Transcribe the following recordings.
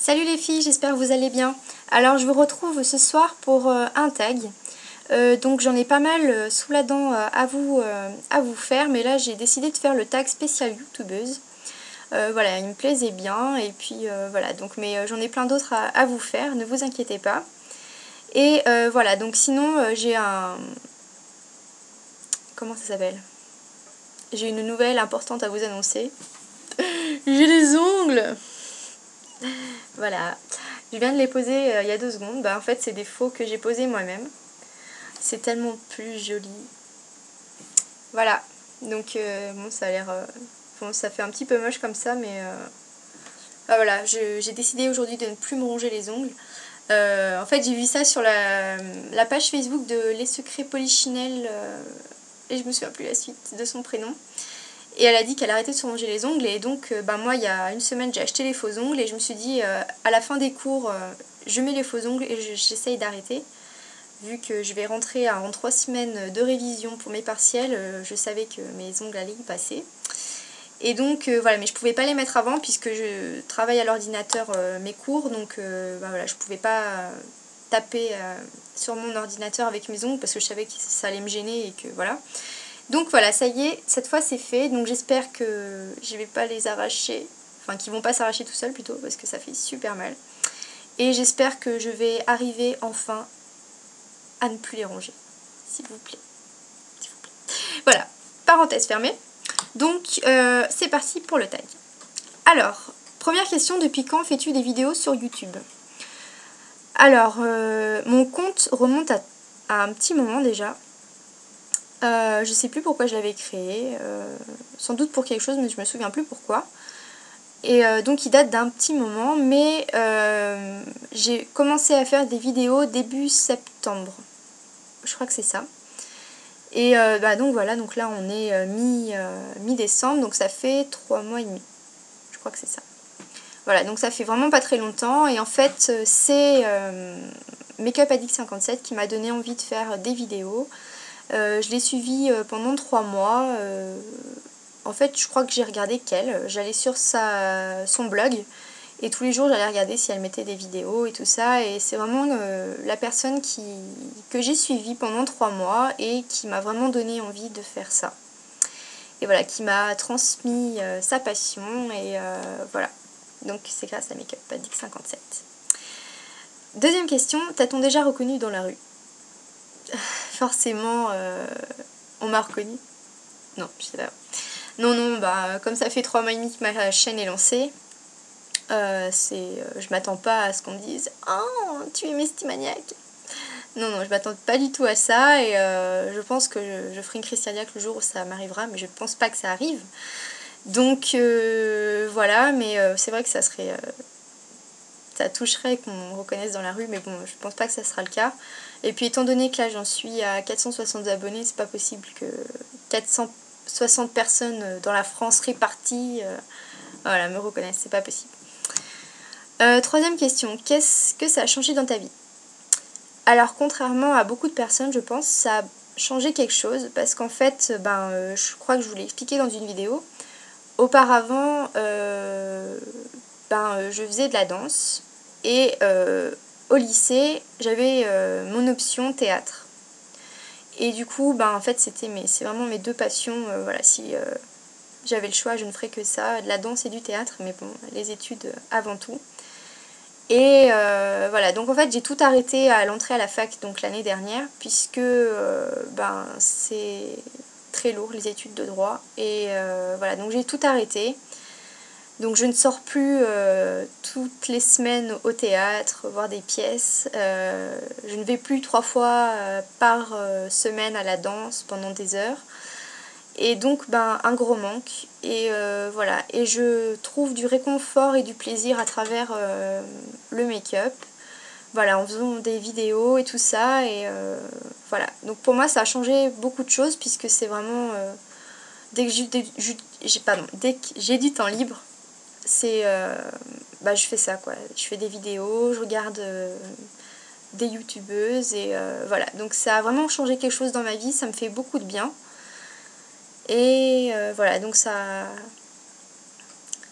Salut les filles, j'espère que vous allez bien. Alors je vous retrouve ce soir pour un tag. Donc j'en ai pas mal sous la dent à vous faire, mais là j'ai décidé de faire le tag spécial youtubeuse. Voilà, il me plaisait bien et puis voilà, donc mais j'en ai plein d'autres à vous faire, ne vous inquiétez pas. Et voilà, donc sinon j'ai un... Comment ça s'appelle? J'ai une nouvelle importante à vous annoncer. J'ai des ongles! Voilà, je viens de les poser il y a 2 secondes. Bah, en fait, c'est des faux que j'ai posés moi-même. C'est tellement plus joli. Voilà, donc bon, ça a l'air... bon, ça fait un petit peu moche comme ça, mais... Ah, voilà, j'ai décidé aujourd'hui de ne plus me ronger les ongles. En fait, j'ai vu ça sur la page Facebook de Les Secrets Polichinelle, et je me souviens plus la suite de son prénom. Et elle a dit qu'elle arrêtait de se ronger les ongles, et donc bah, moi il y a une semaine j'ai acheté les faux ongles et je me suis dit à la fin des cours je mets les faux ongles et j'essaye d'arrêter. Vu que je vais rentrer en 3 semaines de révision pour mes partiels, je savais que mes ongles allaient y passer. Et donc voilà, mais je pouvais pas les mettre avant puisque je travaille à l'ordinateur mes cours, donc bah, voilà, je pouvais pas taper sur mon ordinateur avec mes ongles parce que je savais que ça allait me gêner et que voilà. Donc voilà, ça y est, cette fois c'est fait, donc j'espère que je vais pas les arracher, enfin qu'ils vont pas s'arracher tout seuls plutôt parce que ça fait super mal. Et j'espère que je vais arriver enfin à ne plus les ronger, s'il vous plaît. S'il vous plaît. Voilà, parenthèse fermée. Donc c'est parti pour le tag. Alors, première question, depuis quand fais-tu des vidéos sur YouTube? Alors, mon compte remonte à un petit moment déjà. Je sais plus pourquoi je l'avais créé, sans doute pour quelque chose mais je me souviens plus pourquoi. Et donc il date d'un petit moment, mais j'ai commencé à faire des vidéos début septembre. Je crois que c'est ça. Et bah donc voilà, donc là on est mi-décembre, donc ça fait 3 mois et demi. Je crois que c'est ça. Voilà, donc ça fait vraiment pas très longtemps. Et en fait c'est Makeup Addict 57 qui m'a donné envie de faire des vidéos. Je l'ai suivi pendant 3 mois. En fait, je crois que j'ai regardé qu'elle. J'allais sur son blog et tous les jours, j'allais regarder si elle mettait des vidéos et tout ça. Et c'est vraiment la personne que j'ai suivie pendant 3 mois et qui m'a vraiment donné envie de faire ça. Et voilà, qui m'a transmis sa passion. Et voilà. Donc, c'est grâce à Makeup Addict 57. Deuxième question, t'a-t-on déjà reconnu dans la rue? Forcément, on m'a reconnu. Non, je sais pas. Non, bah comme ça fait 3 mois et demi que ma chaîne est lancée, je m'attends pas à ce qu'on me dise « Oh, tu es Mestimaniac !» Non, je m'attends pas du tout à ça et je pense que je ferai une crise cardiaque le jour où ça m'arrivera, mais je pense pas que ça arrive. Donc voilà, mais c'est vrai que ça serait... ça toucherait qu'on me reconnaisse dans la rue, mais bon, je pense pas que ça sera le cas. Et puis étant donné que là j'en suis à 460 abonnés, c'est pas possible que 460 personnes dans la France réparties voilà, me reconnaissent, c'est pas possible. Troisième question, qu'est-ce que ça a changé dans ta vie? Alors contrairement à beaucoup de personnes, je pense, ça a changé quelque chose, parce qu'en fait, je crois que je vous l'ai expliqué dans une vidéo. Auparavant, je faisais de la danse, et au lycée, j'avais mon option théâtre. Et du coup, en fait, c'est vraiment mes 2 passions. Voilà, si j'avais le choix, je ne ferais que ça, de la danse et du théâtre, mais bon, les études avant tout. Et voilà, donc en fait, j'ai tout arrêté à l'entrée à la fac, donc l'année dernière, puisque c'est très lourd, les études de droit. Et voilà, donc j'ai tout arrêté. Donc je ne sors plus toutes les semaines au théâtre, voir des pièces. Je ne vais plus 3 fois par semaine à la danse pendant des heures. Et donc un gros manque. Et voilà. Et je trouve du réconfort et du plaisir à travers le make-up. Voilà, en faisant des vidéos et tout ça. Et voilà. Donc pour moi ça a changé beaucoup de choses puisque c'est vraiment... dès que j'ai du temps libre, je fais ça quoi, je fais des vidéos, je regarde des youtubeuses et voilà, donc ça a vraiment changé quelque chose dans ma vie, ça me fait beaucoup de bien et voilà, donc ça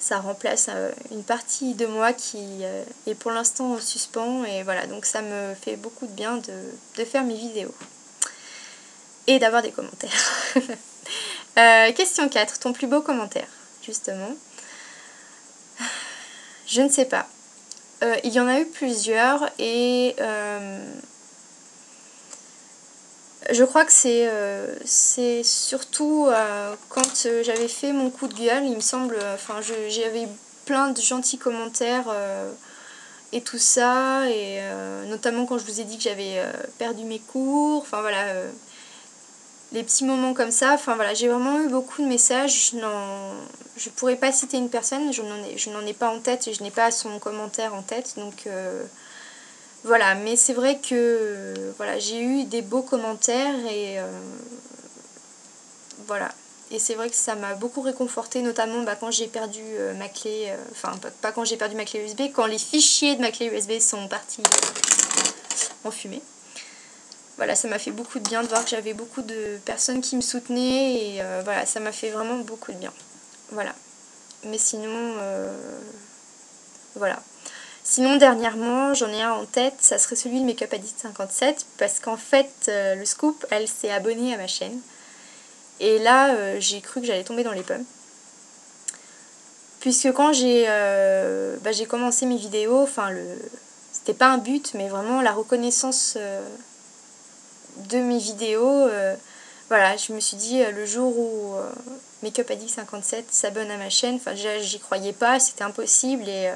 ça remplace une partie de moi qui est pour l'instant en suspens. Et voilà, donc ça me fait beaucoup de bien de faire mes vidéos. Et d'avoir des commentaires. Question 4. Ton plus beau commentaire, justement. Je ne sais pas. Il y en a eu plusieurs et je crois que c'est surtout quand j'avais fait mon coup de gueule, il me semble, j'avais plein de gentils commentaires et tout ça, et notamment quand je vous ai dit que j'avais perdu mes cours, enfin voilà, les petits moments comme ça, enfin voilà, j'ai vraiment eu beaucoup de messages. Je pourrais pas citer une personne, je n'en ai pas en tête et je n'ai pas son commentaire en tête, donc voilà, mais c'est vrai que voilà, j'ai eu des beaux commentaires et voilà. Et c'est vrai que ça m'a beaucoup réconfortée, notamment quand j'ai perdu ma clé, enfin pas quand j'ai perdu ma clé USB, quand les fichiers de ma clé USB sont partis en fumée. Voilà, ça m'a fait beaucoup de bien de voir que j'avais beaucoup de personnes qui me soutenaient et voilà, ça m'a fait vraiment beaucoup de bien. Voilà. Mais sinon, voilà. Sinon, dernièrement, j'en ai un en tête, ça serait celui de Make Up Addict 57, parce qu'en fait, le scoop, elle s'est abonnée à ma chaîne. Et là, j'ai cru que j'allais tomber dans les pommes. Puisque quand j'ai commencé mes vidéos, c'était pas un but, mais vraiment la reconnaissance de mes vidéos, voilà, je me suis dit le jour où Make Up Addict 57 s'abonne à ma chaîne, enfin déjà j'y croyais pas, c'était impossible et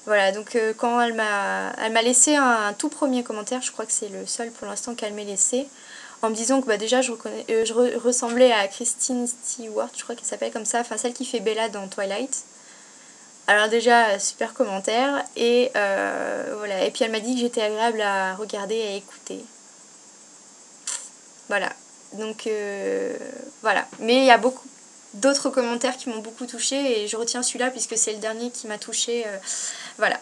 voilà, donc quand elle m'a laissé un tout premier commentaire, je crois que c'est le seul pour l'instant qu'elle m'ait laissé, en me disant que déjà je ressemblais à Kristen Stewart, je crois qu'elle s'appelle comme ça, enfin celle qui fait Bella dans Twilight. Alors déjà, super commentaire, et voilà, et puis elle m'a dit que j'étais agréable à regarder et à écouter. Voilà, donc voilà, mais il y a beaucoup d'autres commentaires qui m'ont beaucoup touchée et je retiens celui-là puisque c'est le dernier qui m'a touchée, voilà.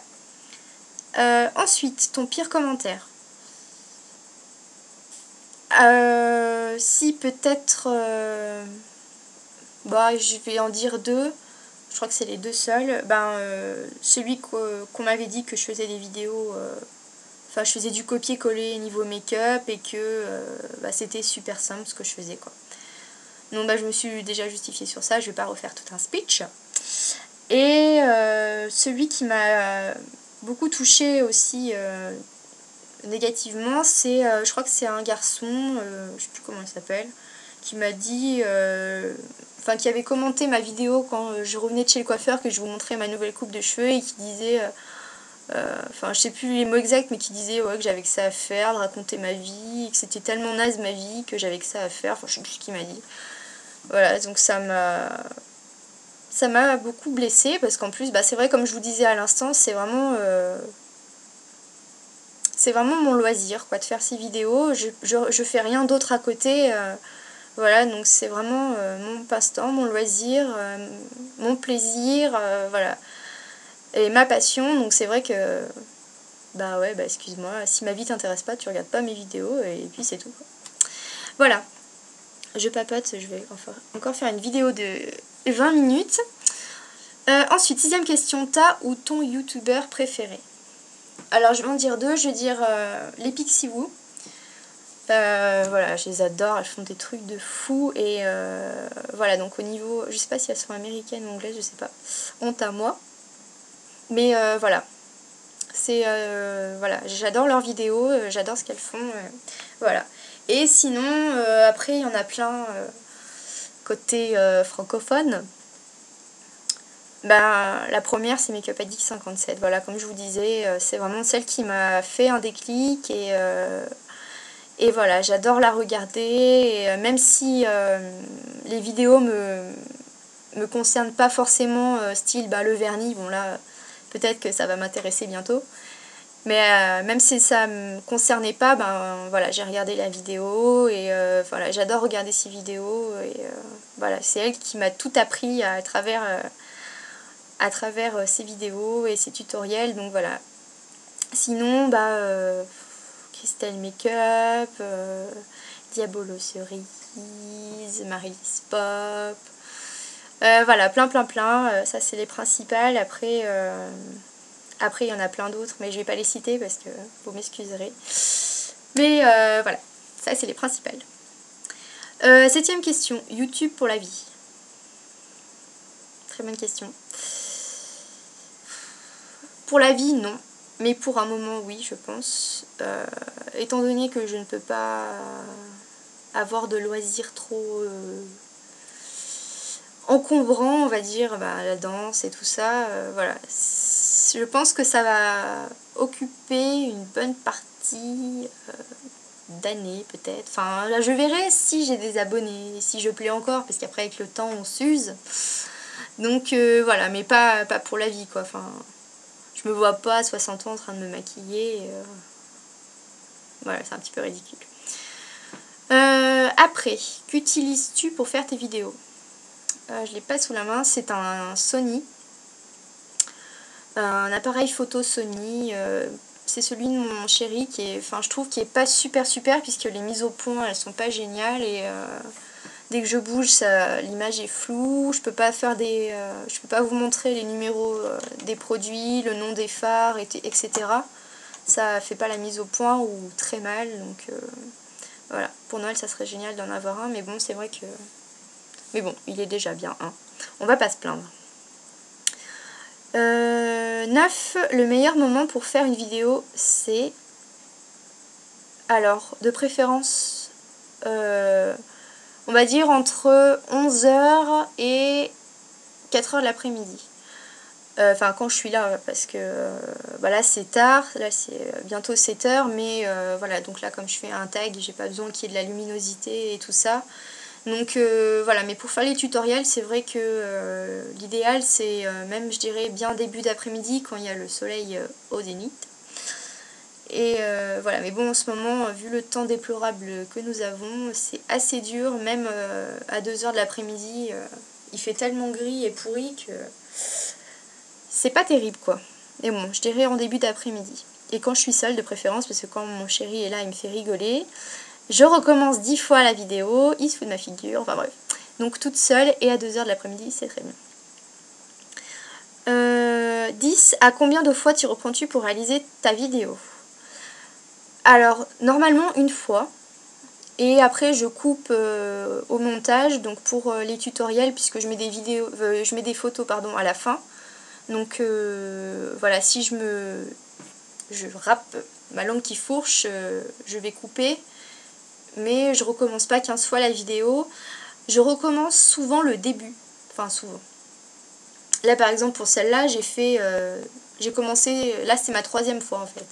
Ensuite, ton pire commentaire. Si peut-être, je vais en dire deux. Je crois que c'est les deux seuls. Celui qu'on m'avait dit que je faisais des vidéos, je faisais du copier-coller niveau make-up et que c'était super simple ce que je faisais, quoi. Donc je me suis déjà justifiée sur ça, je vais pas refaire tout un speech. Et celui qui m'a beaucoup touchée aussi négativement, c'est, je crois que c'est un garçon, je sais plus comment il s'appelle, qui m'a dit, qui avait commenté ma vidéo quand je revenais de chez le coiffeur, que je vous montrais ma nouvelle coupe de cheveux, et qui disait, je sais plus les mots exacts, mais qui disait que j'avais que ça à faire, de raconter ma vie, que c'était tellement naze ma vie, que j'avais que ça à faire, je sais plus ce qu'il m'a dit. Voilà, donc ça m'a beaucoup blessée, parce qu'en plus, c'est vrai, comme je vous disais à l'instant, c'est vraiment mon loisir, quoi, de faire ces vidéos. Je fais rien d'autre à côté, voilà, donc c'est vraiment mon passe-temps, mon loisir, mon plaisir, voilà, et ma passion. Donc c'est vrai que excuse-moi, si ma vie t'intéresse pas, tu regardes pas mes vidéos et puis c'est tout, quoi. Voilà, je papote, je vais encore faire une vidéo de 20 minutes. Ensuite, 6e question, ta ou ton youtubeur préféré? Alors je vais en dire deux, je vais dire les Pixiwoo. Voilà, je les adore, elles font des trucs de fou et voilà, donc au niveau, je sais pas si elles sont américaines ou anglaises, je sais pas, honte à moi, mais voilà, c'est voilà, j'adore leurs vidéos, j'adore ce qu'elles font, voilà. Et sinon après il y en a plein côté francophone. La première c'est Make Up Addict 57, voilà, comme je vous disais, c'est vraiment celle qui m'a fait un déclic et voilà, j'adore la regarder, et même si les vidéos me concernent pas forcément, style le vernis, bon là, peut-être que ça va m'intéresser bientôt. Mais même si ça me concernait pas, voilà, j'ai regardé la vidéo et voilà, j'adore regarder ces vidéos et voilà, c'est elle qui m'a tout appris à travers ces vidéos et ces tutoriels, donc voilà. Sinon, Crystal Makeup, Diabolo Cerise, Marylis Pop, Voilà, plein. Ça, c'est les principales. Après, il y en a plein d'autres, mais je vais pas les citer parce que vous m'excuserez. Mais voilà, ça, c'est les principales. 7e question. YouTube pour la vie. Très bonne question. Pour la vie, non. Mais pour un moment, oui, je pense. Étant donné que je ne peux pas avoir de loisirs trop encombrants, on va dire, la danse et tout ça, voilà. Je pense que ça va occuper une bonne partie d'années, peut-être. Enfin, là, je verrai si j'ai des abonnés, si je plais encore, parce qu'après, avec le temps, on s'use. Donc, voilà, mais pas pour la vie, quoi. Enfin, je me vois pas à 60 ans en train de me maquiller. Voilà, c'est un petit peu ridicule. Après, qu'utilises-tu pour faire tes vidéos? Je l'ai pas sous la main, c'est un Sony. Un appareil photo Sony. C'est celui de mon chéri qui est, enfin, je trouve qui est pas super puisque les mises au point elles sont pas géniales et dès que je bouge l'image est floue. Je peux pas faire je peux pas vous montrer les numéros des produits, le nom des phares, etc. Ça fait pas la mise au point ou très mal, donc voilà. Pour Noël ça serait génial d'en avoir un, mais bon c'est vrai que, mais bon il est déjà bien un. On va pas se plaindre. 9. Le meilleur moment pour faire une vidéo, c'est... Alors, de préférence, on va dire entre 11h et 4h de l'après-midi. Enfin, quand je suis là, parce que là c'est tard, là c'est bientôt 7h, mais voilà, donc là comme je fais un tag, j'ai pas besoin qu'il y ait de la luminosité et tout ça. Donc voilà, mais pour faire les tutoriels, c'est vrai que l'idéal c'est même je dirais bien début d'après-midi quand il y a le soleil au zénith. Et voilà, mais bon en ce moment, vu le temps déplorable que nous avons, c'est assez dur, même à 2h de l'après-midi, il fait tellement gris et pourri que c'est pas terrible quoi. Et bon, je dirais en début d'après-midi. Et quand je suis seule de préférence, parce que quand mon chéri est là, il me fait rigoler. Je recommence 10 fois la vidéo, il se fout de ma figure, enfin bref. Donc toute seule et à 2h de l'après-midi, c'est très bien. 10. À combien de fois t'y reprends-tu pour réaliser ta vidéo? Alors, normalement une fois. Et après je coupe au montage, donc pour les tutoriels, puisque je mets des vidéos, je mets des photos pardon, à la fin. Donc voilà, si je rappe ma langue qui fourche, je vais couper. Mais je recommence pas 15 fois la vidéo. Je recommence souvent le début. Enfin souvent. Là par exemple pour celle-là j'ai commencé, là c'est ma 3e fois en fait.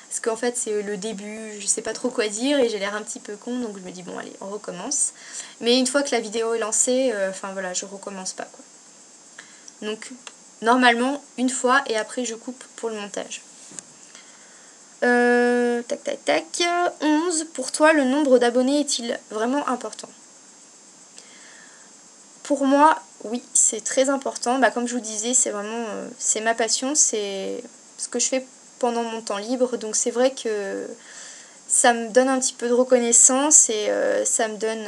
Parce qu'en fait c'est le début, je sais pas trop quoi dire et j'ai l'air un petit peu con, donc je me dis bon allez on recommence. Mais une fois que la vidéo est lancée, enfin voilà, je recommence pas quoi. Donc normalement une fois et après je coupe pour le montage. Tac. 11. Pour toi, le nombre d'abonnés est-il vraiment important? Pour moi, oui, c'est très important. Comme je vous disais, c'est vraiment c'est ma passion, c'est ce que je fais pendant mon temps libre. Donc c'est vrai que ça me donne un petit peu de reconnaissance et ça me donne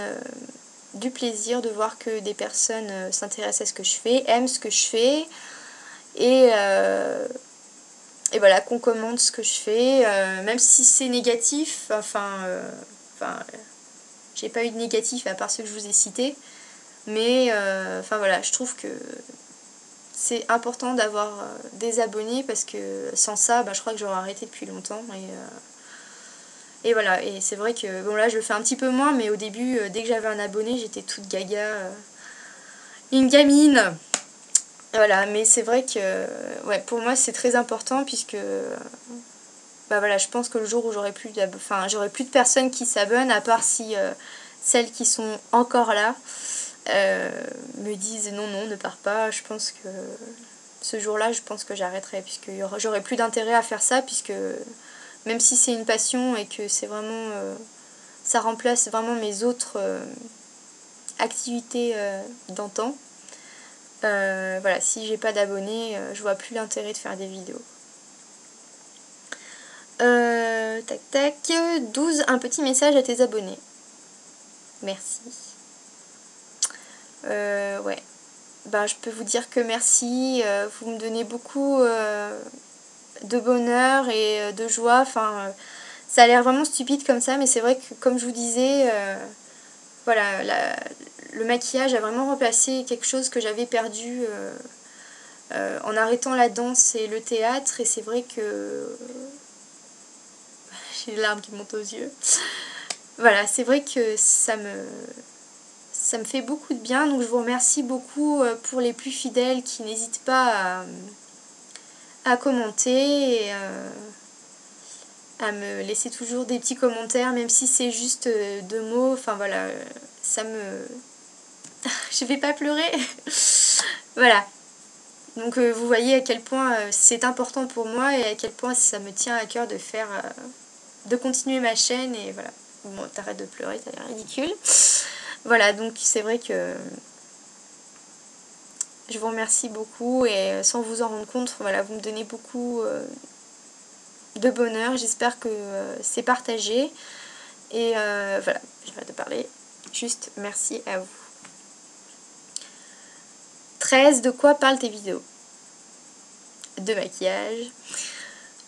du plaisir de voir que des personnes s'intéressent à ce que je fais, aiment ce que je fais et voilà, qu'on commande ce que je fais, même si c'est négatif, j'ai pas eu de négatif à part ceux que je vous ai cités, mais enfin voilà, je trouve que c'est important d'avoir des abonnés parce que sans ça, je crois que j'aurais arrêté depuis longtemps et voilà, et c'est vrai que bon là je le fais un petit peu moins, mais au début, dès que j'avais un abonné, j'étais toute gaga, une gamine. Voilà, mais c'est vrai que ouais, pour moi c'est très important puisque voilà, je pense que le jour où j'aurai plus de personnes qui s'abonnent, à part si celles qui sont encore là me disent non, ne pars pas, je pense que ce jour-là, je pense que j'arrêterai puisque j'aurai plus d'intérêt à faire ça puisque même si c'est une passion et que c'est vraiment ça remplace vraiment mes autres activités d'antan. Voilà, si j'ai pas d'abonnés, je vois plus l'intérêt de faire des vidéos. Tac. 12. Un petit message à tes abonnés. Merci. Ouais. je peux vous dire que merci, vous me donnez beaucoup de bonheur et de joie, enfin ça a l'air vraiment stupide comme ça, mais c'est vrai que comme je vous disais, voilà, le maquillage a vraiment remplacé quelque chose que j'avais perdu en arrêtant la danse et le théâtre, et c'est vrai que j'ai les larmes qui montent aux yeux. Voilà, c'est vrai que ça me fait beaucoup de bien, donc je vous remercie beaucoup pour les plus fidèles qui n'hésitent pas à commenter et à me laisser toujours des petits commentaires, même si c'est juste 2 mots, enfin voilà, ça me... je vais pas pleurer. Voilà, donc vous voyez à quel point c'est important pour moi et à quel point ça me tient à cœur de faire, de continuer ma chaîne, et voilà. Bon, t'arrêtes de pleurer, ça a l'air ridicule. Voilà, donc c'est vrai que je vous remercie beaucoup, et sans vous en rendre compte, voilà, vous me donnez beaucoup de bonheur. J'espère que c'est partagé. Et voilà, j'arrête de parler. Juste merci à vous. 13, de quoi parlent tes vidéos? De maquillage,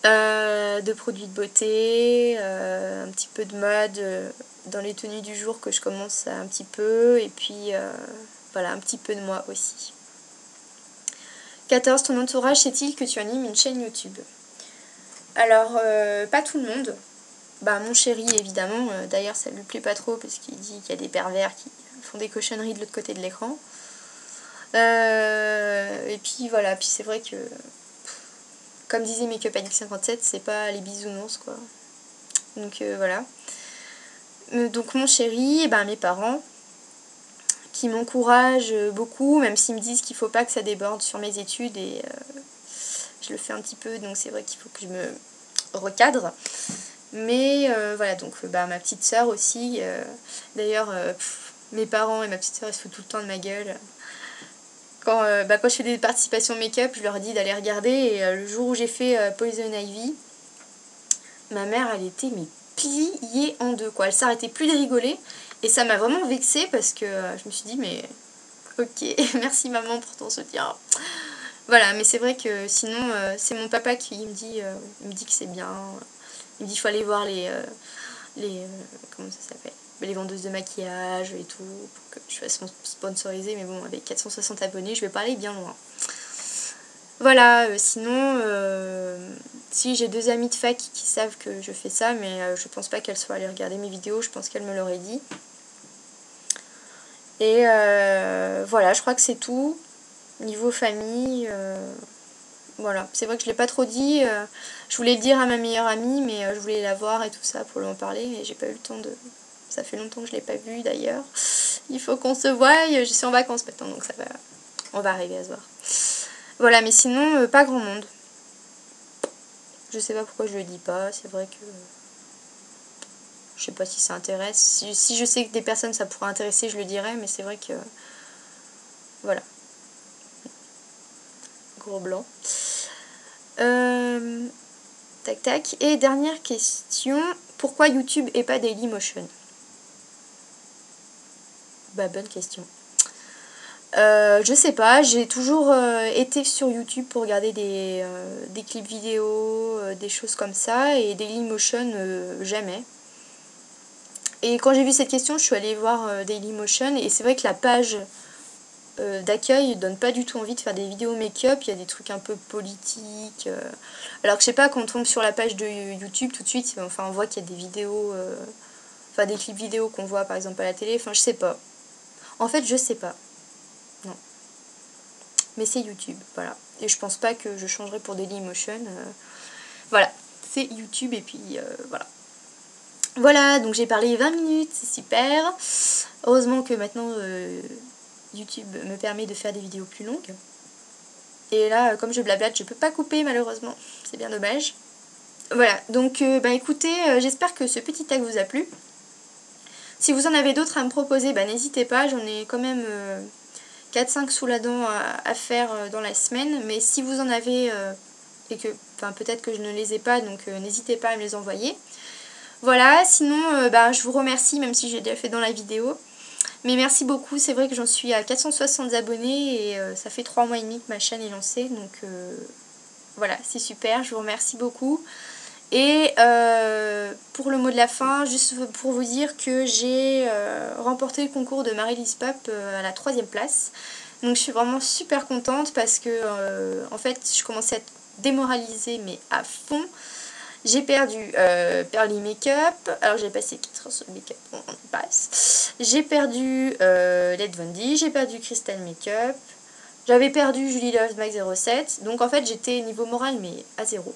de produits de beauté, un petit peu de mode dans les tenues du jour que je commence un petit peu, et puis voilà, un petit peu de moi aussi. 14, ton entourage sait-il que tu animes une chaîne YouTube? Alors, pas tout le monde. Bah, mon chéri, évidemment, d'ailleurs ça lui plaît pas trop parce qu'il dit qu'il y a des pervers qui font des cochonneries de l'autre côté de l'écran. Et puis voilà, puis c'est vrai que, comme disait Makeup Addict 57, c'est pas les bisounours, quoi. Donc voilà. Donc mon chéri, et ben, mes parents, qui m'encouragent beaucoup, même s'ils me disent qu'il faut pas que ça déborde sur mes études, et je le fais un petit peu, donc c'est vrai qu'il faut que je me recadre. Mais voilà, donc ma petite sœur aussi. D'ailleurs, mes parents et ma petite sœur, ils se foutent tout le temps de ma gueule. Quand je fais des participations make-up, je leur dis d'aller regarder. Et le jour où j'ai fait Poison Ivy, ma mère, elle était pliée en deux, quoi. Elle s'arrêtait plus de rigoler. Et ça m'a vraiment vexée parce que je me suis dit, mais ok, merci maman pour ton soutien. Voilà, mais c'est vrai que sinon, c'est mon papa qui me dit que c'est bien. Il me dit qu'il faut aller voir les comment ça s'appelle, les vendeuses de maquillage et tout, pour que je fasse sponsoriser, mais bon, avec 460 abonnés, je vais pas aller bien loin. Voilà, sinon, si j'ai 2 amies de fac qui savent que je fais ça, mais je pense pas qu'elles soient allées regarder mes vidéos, je pense qu'elles me l'auraient dit. Et voilà, je crois que c'est tout. Niveau famille, voilà, c'est vrai que je l'ai pas trop dit. Je voulais le dire à ma meilleure amie, mais je voulais la voir et tout ça pour lui en parler, et j'ai pas eu le temps de... Ça fait longtemps que je l'ai pas vue d'ailleurs. Il faut qu'on se voie. Je suis en vacances maintenant, donc ça va... on va arriver à se voir. Voilà, mais sinon, pas grand monde. Je sais pas pourquoi je le dis pas. C'est vrai que... je sais pas si ça intéresse. Si je sais que des personnes ça pourrait intéresser, je le dirais, mais c'est vrai que... voilà. Gros blanc. Tac tac. Et dernière question, pourquoi YouTube et pas Dailymotion? Bah, bonne question. Je sais pas, j'ai toujours été sur YouTube pour regarder des clips vidéo, des choses comme ça, et Dailymotion, jamais. Et quand j'ai vu cette question, je suis allée voir Dailymotion, et c'est vrai que la page d'accueil donne pas du tout envie de faire des vidéos make-up. Il y a des trucs un peu politiques, alors que je sais pas, quand on tombe sur la page de YouTube tout de suite, enfin on voit qu'il y a des vidéos, enfin des clips vidéo qu'on voit par exemple à la télé, enfin je sais pas. En fait je sais pas, non. Mais c'est YouTube, voilà. Et je pense pas que je changerai pour Dailymotion, voilà, c'est YouTube, et puis voilà. Voilà, donc j'ai parlé 20 minutes, c'est super. Heureusement que maintenant YouTube me permet de faire des vidéos plus longues. Et là, comme je blablate, je peux pas couper malheureusement. C'est bien dommage. Voilà, donc écoutez, j'espère que ce petit tag vous a plu. Si vous en avez d'autres à me proposer, n'hésitez pas. J'en ai quand même 4-5 sous la dent à faire dans la semaine. Mais si vous en avez, et que peut-être que je ne les ai pas, donc n'hésitez pas à me les envoyer. Voilà, sinon je vous remercie, même si j'ai déjà fait dans la vidéo, Mais merci beaucoup, c'est vrai que j'en suis à 460 abonnés et ça fait 3 mois et demi que ma chaîne est lancée. Donc voilà, c'est super, je vous remercie beaucoup. Et pour le mot de la fin, juste pour vous dire que j'ai remporté le concours de Marie-Lise Pop à la 3e place. Donc je suis vraiment super contente parce que en fait je commençais à être démoralisée mais à fond. J'ai perdu Pearly Makeup, alors j'ai passé 4 heures sur le make-up, on passe. J'ai perdu Led Von j'ai perdu Crystal Makeup, j'avais perdu Julie Love Mac 07, donc en fait j'étais niveau moral mais à zéro.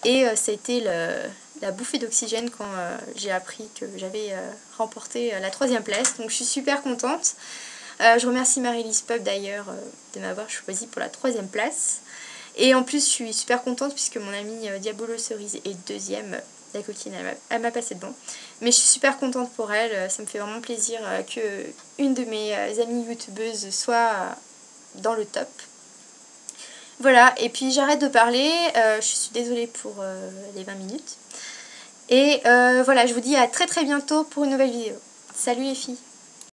Et ça a été la bouffée d'oxygène quand j'ai appris que j'avais remporté la 3e place, donc je suis super contente. Je remercie Marie-Lise Pub d'ailleurs de m'avoir choisi pour la 3e place. Et en plus je suis super contente puisque mon amie Diabolo Cerise est 2e. La coquine elle m'a passé devant. Mais je suis super contente pour elle, ça me fait vraiment plaisir que une de mes amies youtubeuses soit dans le top. Voilà, et puis j'arrête de parler, je suis désolée pour les 20 minutes. Et voilà, je vous dis à très très bientôt pour une nouvelle vidéo. Salut les filles!